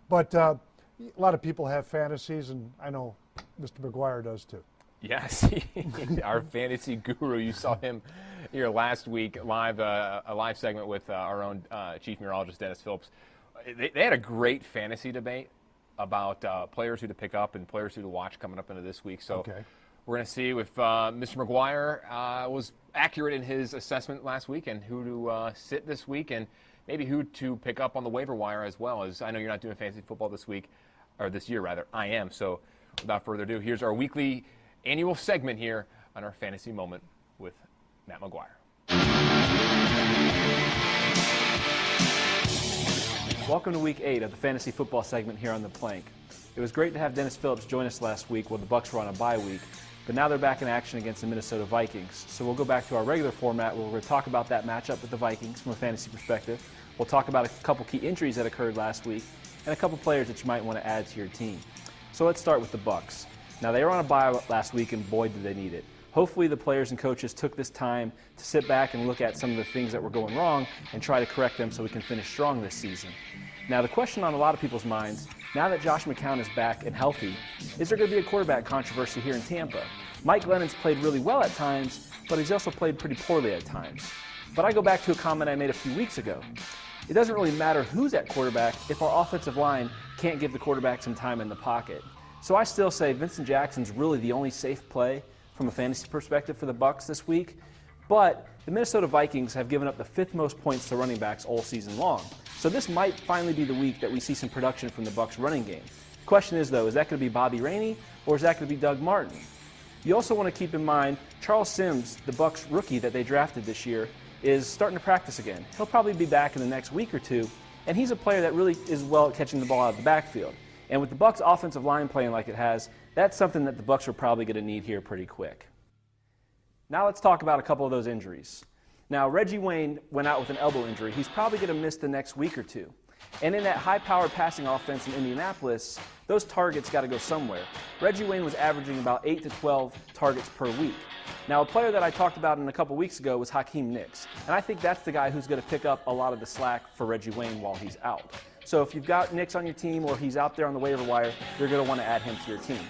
But a lot of people have fantasies, and I know Mr. McGuire does too. Yes, our fantasy guru. You saw him here last week, a live segment with our own chief meteorologist, Dennis Phillips. They had a great fantasy debate about players who to pick up and players who to watch coming up into this week. So we're going to see if Mr. McGuire was accurate in his assessment last week and who to sit this week and maybe who to pick up on the waiver wire as well. As I know you're not doing fantasy football this week, or this year rather. I am. So without further ado, here's our weekly annual segment here on our fantasy moment with Matt McGuire. Welcome to week 8 of the fantasy football segment here on The Plank. It was great to have Dennis Phillips join us last week while the Bucs were on a bye week, but now they're back in action against the Minnesota Vikings. So we'll go back to our regular format where we're going to talk about that matchup with the Vikings from a fantasy perspective. We'll talk about a couple key injuries that occurred last week and a couple players that you might want to add to your team. So let's start with the Bucs. Now, they were on a bye last week, and boy, did they need it. Hopefully, the players and coaches took this time to sit back and look at some of the things that were going wrong and try to correct them so we can finish strong this season. Now, the question on a lot of people's minds, now that Josh McCown is back and healthy, is there going to be a quarterback controversy here in Tampa? Mike Glennon's played really well at times, but he's also played pretty poorly at times. But I go back to a comment I made a few weeks ago. It doesn't really matter who's at quarterback if our offensive line can't give the quarterback some time in the pocket. So I still say Vincent Jackson's really the only safe play from a fantasy perspective for the Bucs this week. But the Minnesota Vikings have given up the 5th most points to running backs all season long. So this might finally be the week that we see some production from the Bucs running game. Question is, though, is that going to be Bobby Rainey or is that going to be Doug Martin? You also want to keep in mind Charles Sims, the Bucs rookie that they drafted this year, is starting to practice again. He'll probably be back in the next week or two, and he's a player that really is well at catching the ball out of the backfield. And with the Bucs offensive line playing like it has, that's something that the Bucs are probably going to need here pretty quick. Now let's talk about a couple of those injuries. Now, Reggie Wayne went out with an elbow injury. He's probably going to miss the next week or two. And in that high-powered passing offense in Indianapolis, those targets got to go somewhere. Reggie Wayne was averaging about 8 to 12 targets per week. Now, a player that I talked about in a couple weeks ago was Hakeem Nicks. And I think that's the guy who's going to pick up a lot of the slack for Reggie Wayne while he's out. So if you've got Nicks on your team or he's out there on the waiver wire, you're going to want to add him to your team.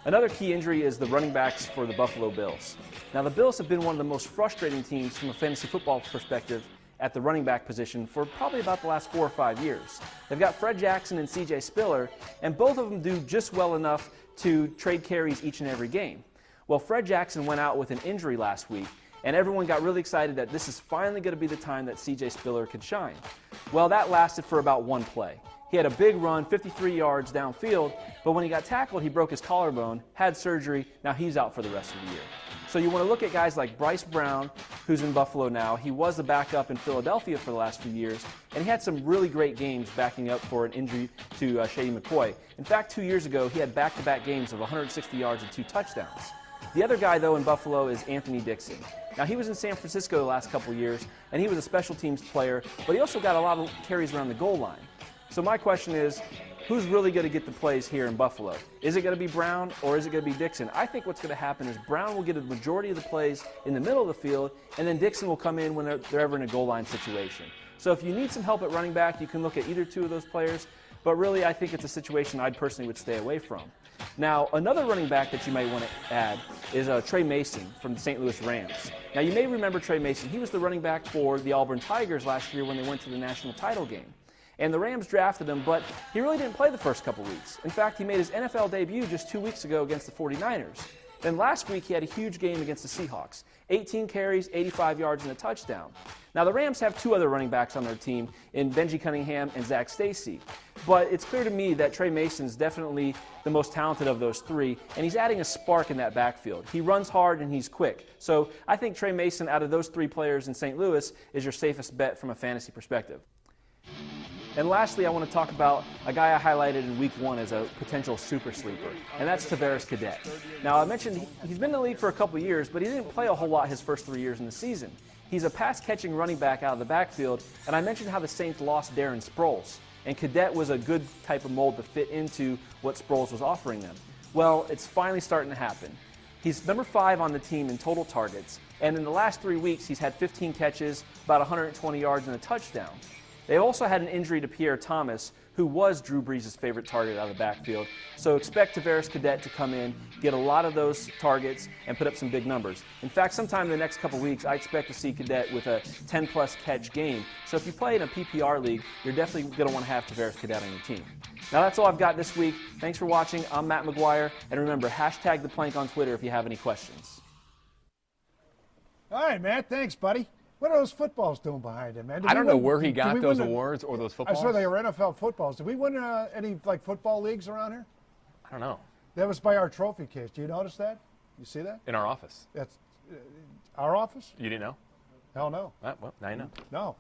Another key injury is the running backs for the Buffalo Bills. Now, the Bills have been one of the most frustrating teams from a fantasy football perspective at the running back position for probably about the last 4 or 5 years. They've got Fred Jackson and C.J. Spiller, and both of them do just well enough to trade carries each and every game. Well, Fred Jackson went out with an injury last week, and everyone got really excited that this is finally going to be the time that C.J. Spiller could shine. Well, that lasted for about one play. He had a big run, 53 yards downfield, but when he got tackled, he broke his collarbone, had surgery, now he's out for the rest of the year. So you want to look at guys like Bryce Brown, who's in Buffalo now. He was the backup in Philadelphia for the last few years, and he had some really great games backing up for an injury to Shady McCoy. In fact, 2 years ago, he had back-to-back games of 160 yards and 2 touchdowns. The other guy, though, in Buffalo is Anthony Dixon. Now, he was in San Francisco the last couple of years, and he was a special teams player, but he also got a lot of carries around the goal line. So my question is, who's really going to get the plays here in Buffalo? Is it going to be Brown or is it going to be Dixon? I think what's going to happen is Brown will get a majority of the plays in the middle of the field, and then Dixon will come in when they're ever in a goal line situation. So if you need some help at running back, you can look at either two of those players, but really I think it's a situation I personally would stay away from. Now, another running back that you might want to add is Trey Mason from the St. Louis Rams. Now, you may remember Trey Mason. He was the running back for the Auburn Tigers last year when they went to the national title game. And the Rams drafted him, but he really didn't play the first couple weeks. In fact, he made his NFL debut just 2 weeks ago against the 49ers. Then last week, he had a huge game against the Seahawks. 18 carries, 85 yards, and a touchdown. Now, the Rams have 2 other running backs on their team in Benji Cunningham and Zach Stacy. But it's clear to me that Trey Mason's definitely the most talented of those 3, and he's adding a spark in that backfield. He runs hard and he's quick. So I think Trey Mason, out of those 3 players in St. Louis, is your safest bet from a fantasy perspective. And lastly, I want to talk about a guy I highlighted in week 1 as a potential super sleeper, and that's Tavares Cadet. Now, I mentioned he's been in the league for a couple years, but he didn't play a whole lot his first 3 years in the season. He's a pass-catching running back out of the backfield, and I mentioned how the Saints lost Darren Sproles, and Cadet was a good type of mold to fit into what Sproles was offering them. Well, it's finally starting to happen. He's number 5 on the team in total targets, and in the last 3 weeks, he's had 15 catches, about 120 yards, and a touchdown. They also had an injury to Pierre Thomas, who was Drew Brees' favorite target out of the backfield. So expect Tavares Cadet to come in, get a lot of those targets, and put up some big numbers. In fact, sometime in the next couple weeks, I expect to see Cadet with a 10-plus catch game. So if you play in a PPR league, you're definitely going to want to have Tavares Cadet on your team. Now that's all I've got this week. Thanks for watching. I'm Matt McGuire. And remember, hashtag the plank on Twitter if you have any questions. All right, Matt. Thanks, buddy. What are those footballs doing behind him, man? I don't know where he got those awards or those footballs. I saw they were NFL footballs. Did we win any football leagues around here? I don't know. That was by our trophy case. Do you notice that? You see that? In our office. That's our office? You didn't know? Hell no. Well, now you know. No.